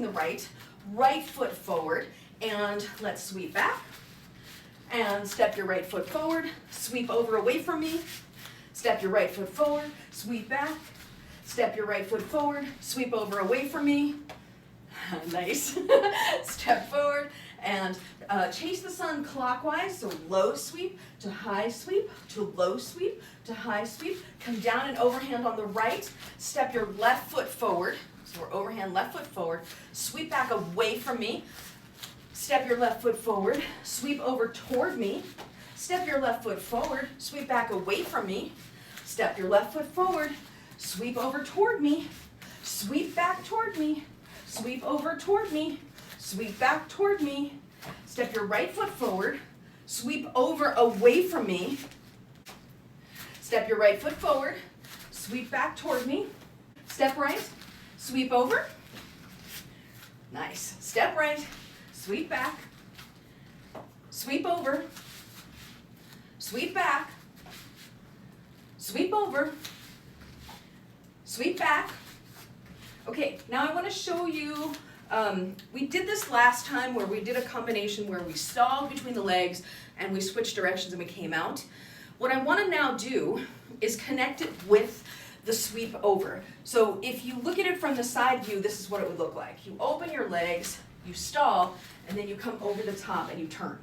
the right foot forward, and let's sweep back. And step your right foot forward, sweep over away from me. Step your right foot forward, sweep back. Step your right foot forward, sweep over away from me. Nice. Step forward and chase the sun clockwise, so low sweep to high sweep to low sweep to high sweep. Come down and overhand on the right. Step your left foot forward, so we're overhand left foot forward. Sweep back away from me. Step your left foot forward, sweep over toward me. Step your left foot forward, sweep back away from me. Step your left foot forward, sweep over toward me. Sweep back toward me. Sweep over toward me. Sweep back toward me. Step your right foot forward, sweep over away from me. Step your right foot forward, sweep back toward me. Step right, sweep over. Nice. Step right, sweep back, sweep over, sweep back, sweep over, sweep back. Okay, now I want to show you, we did this last time where we did a combination where we stalled between the legs and we switched directions and we came out. What I want to now do is connect it with the sweep over. So if you look at it from the side view, this is what it would look like. You open your legs, you stall, and then you come over the top and you turn.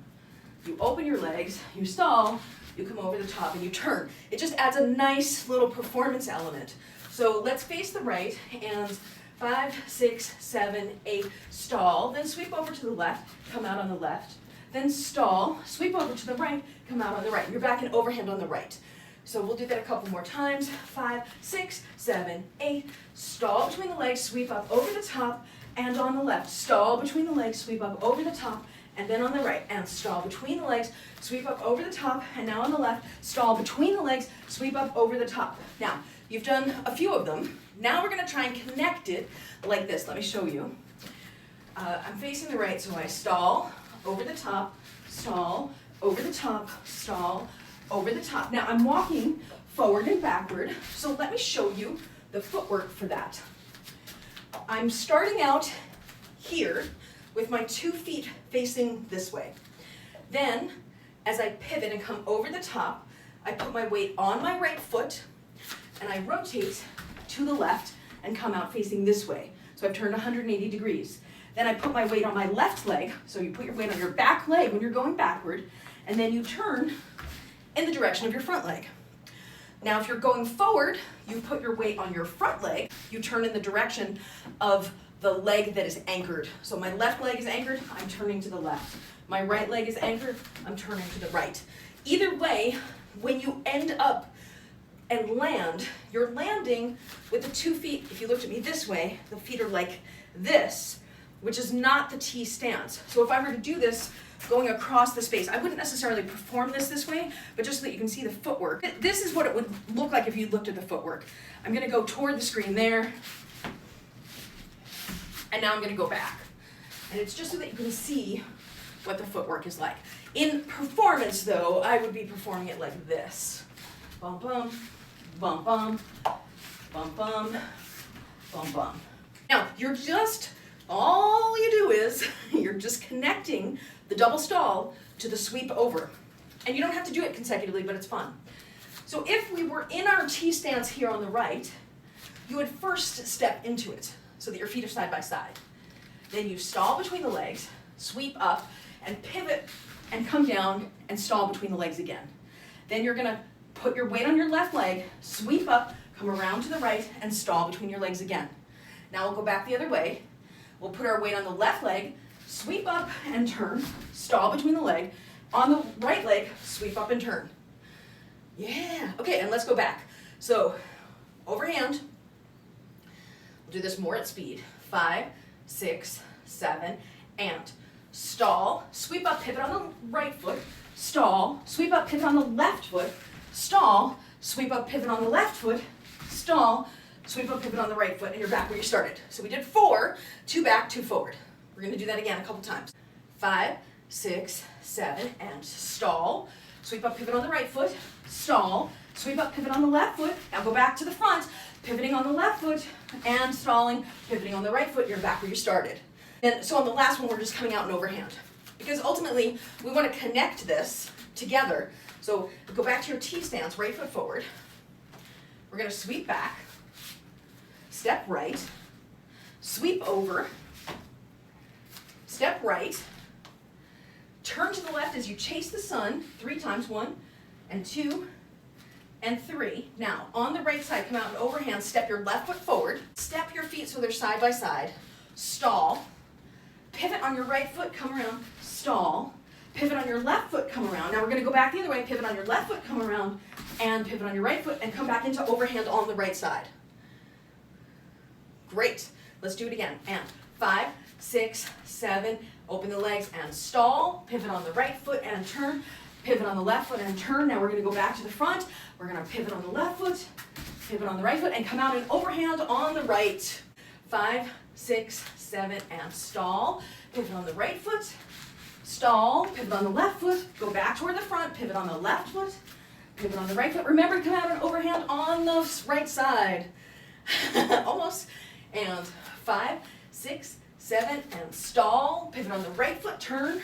You open your legs, you stall, you come over the top and you turn. It just adds a nice little performance element. So let's face the right, and 5, 6, 7, 8, stall, then sweep over to the left, come out on the left, then stall, sweep over to the right, come out on the right. You're back in overhand on the right. So we'll do that a couple more times. 5, 6, 7, 8, stall between the legs, sweep up over the top, and on the left. Stall between the legs, sweep up over the top, and then on the right. And stall between the legs, sweep up over the top, and now on the left. Stall between the legs, sweep up over the top. Now, you've done a few of them. Now we're going to try and connect it like this. Let me show you. I'm facing the right, so I stall, over the top, stall, over the top, stall, over the top. Now I'm walking forward and backward, so let me show you the footwork for that. I'm starting out here with my 2 feet facing this way. Then, as I pivot and come over the top, I put my weight on my right foot, and I rotate to the left and come out facing this way. So I've turned 180 degrees. Then I put my weight on my left leg, so you put your weight on your back leg when you're going backward, and then you turn in the direction of your front leg. Now if you're going forward, you put your weight on your front leg, you turn in the direction of the leg that is anchored. So my left leg is anchored, I'm turning to the left. My right leg is anchored, I'm turning to the right. Either way, when you end up and land, you're landing with the 2 feet, if you looked at me this way, the feet are like this, which is not the T stance. So if I were to do this going across the space, I wouldn't necessarily perform this way, but just so that you can see the footwork. This is what it would look like if you looked at the footwork. I'm gonna go toward the screen there, and now I'm gonna go back. And it's just so that you can see what the footwork is like. In performance though, I would be performing it like this. Bum bum, bum bum, bum bum, bum bum. Now, all you do is, you're just connecting the double stall to the sweep over. And you don't have to do it consecutively, but it's fun. So if we were in our T stance here on the right, you would first step into it so that your feet are side by side. Then you stall between the legs, sweep up, and pivot and come down and stall between the legs again. Then you're gonna put your weight on your left leg, sweep up, come around to the right, and stall between your legs again. Now we'll go back the other way. We'll put our weight on the left leg, sweep up and turn, stall between the leg. On the right leg, sweep up and turn. Yeah, okay, and let's go back. So, overhand. We'll do this more at speed. 5, 6, 7, and stall, sweep up, pivot on the right foot, stall, sweep up, pivot on the left foot, stall, sweep up, pivot on the left foot, stall, sweep up, pivot on the right foot, and you're back where you started. So we did 4, 2 back, 2 forward. We're gonna do that again a couple times. 5, 6, 7, and stall, sweep up, pivot on the right foot, stall, sweep up, pivot on the left foot, now go back to the front, pivoting on the left foot, and stalling, pivoting on the right foot, you're back where you started. And so on the last one, we're just coming out in overhand. Because ultimately, we want to connect this together. So go back to your T stance, right foot forward. We're going to sweep back, step right, sweep over, step right, turn to the left as you chase the sun 3 times, 1 and 2 and 3. Now, on the right side, come out in overhand, step your left foot forward, step your feet so they're side by side, stall, pivot on your right foot, come around, stall, pivot on your left foot, come around. Now we're going to go back the other way, pivot on your left foot, come around, and pivot on your right foot, and come back into overhand on the right side. Great. Let's do it again. And 5, 6, 7, open the legs and stall, pivot on the right foot and turn, pivot on the left foot and turn. Now we're going to go back to the front. We're going to pivot on the left foot, pivot on the right foot, and come out in overhand on the right. 5, 6, 7, and stall, pivot on the right foot, stall, pivot on the left foot, go back toward the front, pivot on the left foot, pivot on the right foot. Remember to come out in overhand on the right side. Almost. And 5, 6, 7, and stall, pivot on the right foot, turn,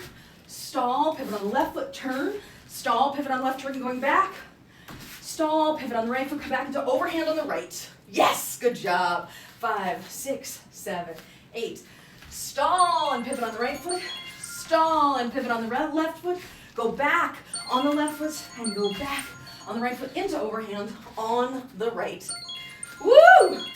stall, pivot on the left foot, turn, stall, pivot on the left, turn, going back, stall, pivot on the right foot, come back into overhand on the right. Yes, good job. 5, 6, 7, 8. Stall and pivot on the right foot, stall and pivot on the left foot, go back on the left foot and go back on the right foot into overhand on the right. Woo!